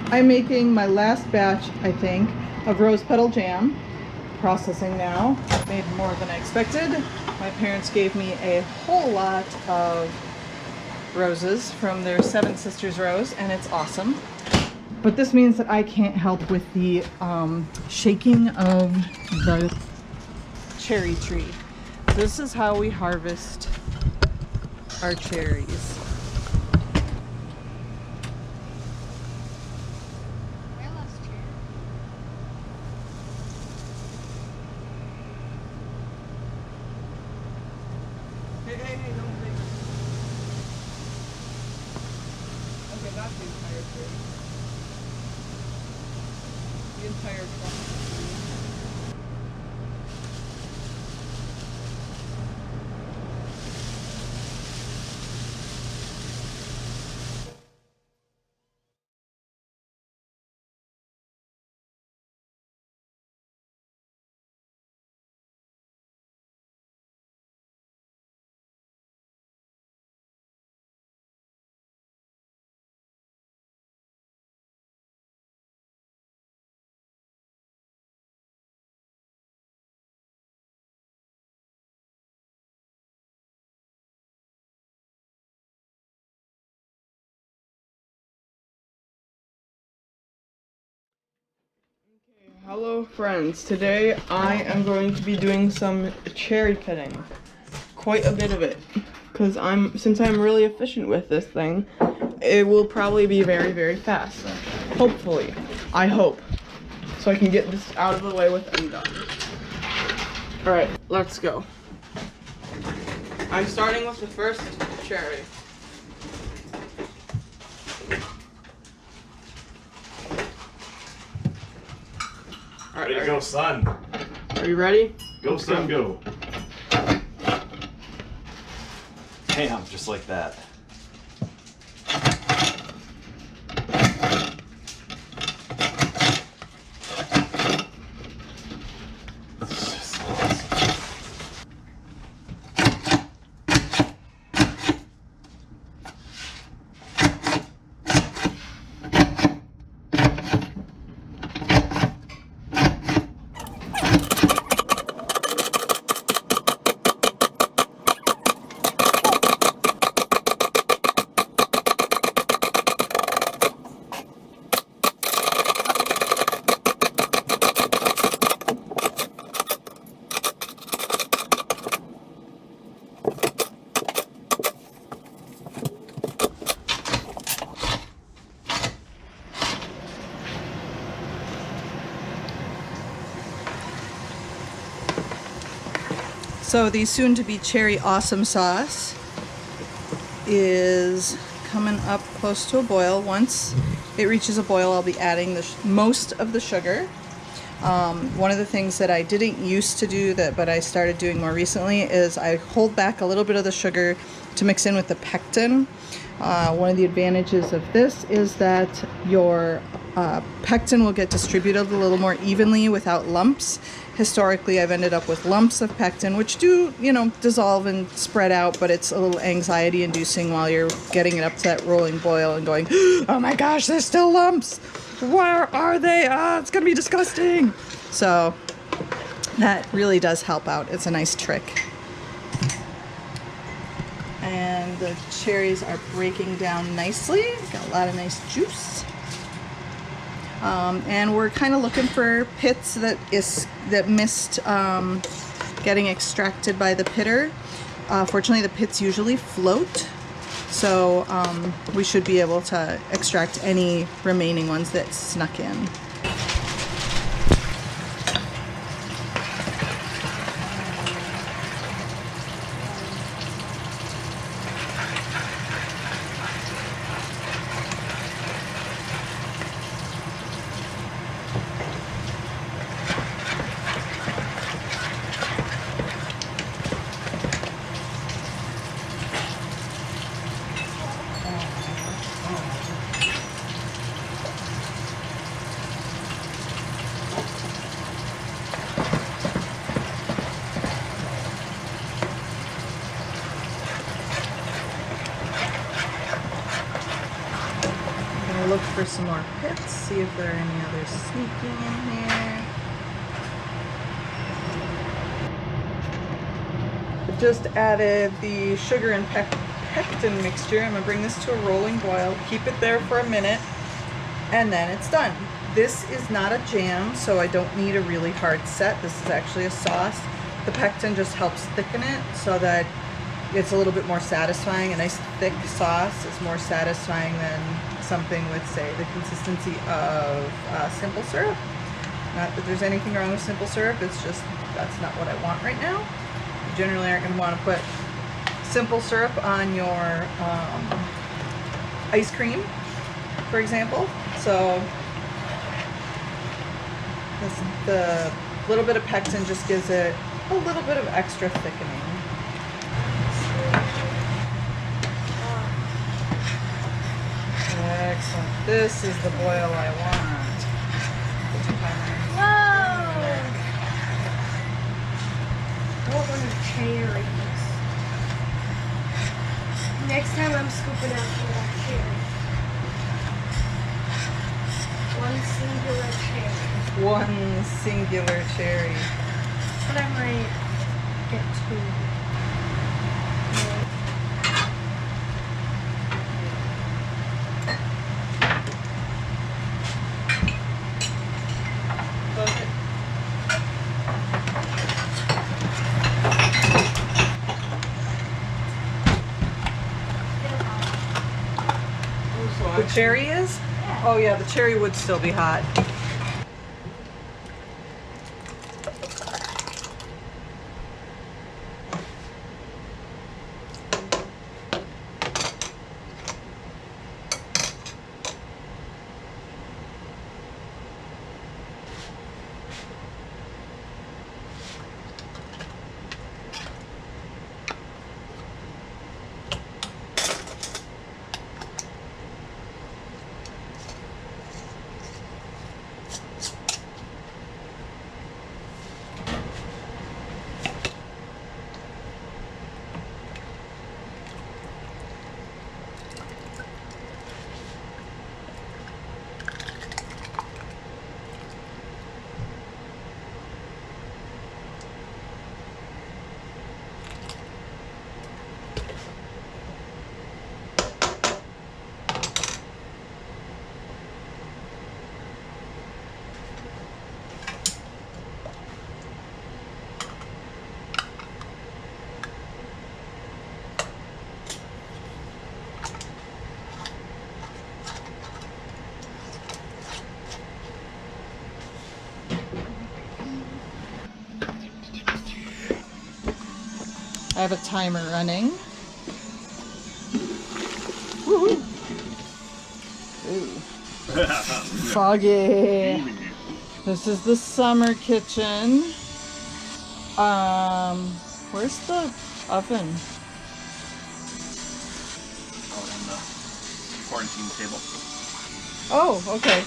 I'm making my last batch, I think, of rose petal jam. Processing now. Made more than I expected. My parents gave me a whole lot of roses from their Seven Sisters rose, and it's awesome. But this means that I can't help with the shaking of the cherry tree. This is how we harvest our cherries. Hey, don't take it. Okay, that's the entire tree. The entire trunk. Hello friends, today I am going to be doing some cherry pitting. Quite a bit of it. Because since I'm really efficient with this thing, it will probably be very, very fast. Hopefully. I hope. So I can get this out of the way with and done. Alright, let's go. I'm starting with the first cherry. Ready to go, son. Are you ready? Go, son, go. Bam, just like that. So the soon-to-be cherry awesome sauce is coming up close to a boil. Once it reaches a boil, I'll be adding most of the sugar. One of the things that I didn't used to do but I started doing more recently is I hold back a little bit of the sugar to mix in with the pectin. One of the advantages of this is that your pectin will get distributed a little more evenly without lumps. Historically, I've ended up with lumps of pectin, which do, dissolve and spread out, but it's a little anxiety inducing while you're getting it up to that rolling boil and going, oh my gosh, there's still lumps. Where are they? It's gonna be disgusting. So that really does help out. It's a nice trick. And the cherries are breaking down nicely. Got a lot of nice juice. And we're kind of looking for pits that missed getting extracted by the pitter. Fortunately, the pits usually float, so we should be able to extract any remaining ones that snuck in. gonna look for some more pits, see if there are any others sneaking in here. I've just added the sugar and pectin mixture. I'm gonna bring this to a rolling boil, keep it there for a minute, and then it's done. This is not a jam, so I don't need a really hard set. This is actually a sauce. The pectin just helps thicken it so that it's a little bit more satisfying. A nice thick sauce is more satisfying than something with, say, the consistency of simple syrup. Not that there's anything wrong with simple syrup, it's just that's not what I want right now. You generally aren't going to want to put simple syrup on your ice cream, for example. So the little bit of pectin just gives it a little bit of extra thickening. Excellent. This is the boil I want. Whoa! I want one of cherries. Next time I'm scooping out more cherries. One singular cherry. One singular cherry. But I might get two. The cherry is? Oh yeah, the cherry would still be hot. I have a timer running. Woohoo! Ooh. Foggy. This is the summer kitchen. Where's the oven? Oh, on the quarantine table. Oh, okay.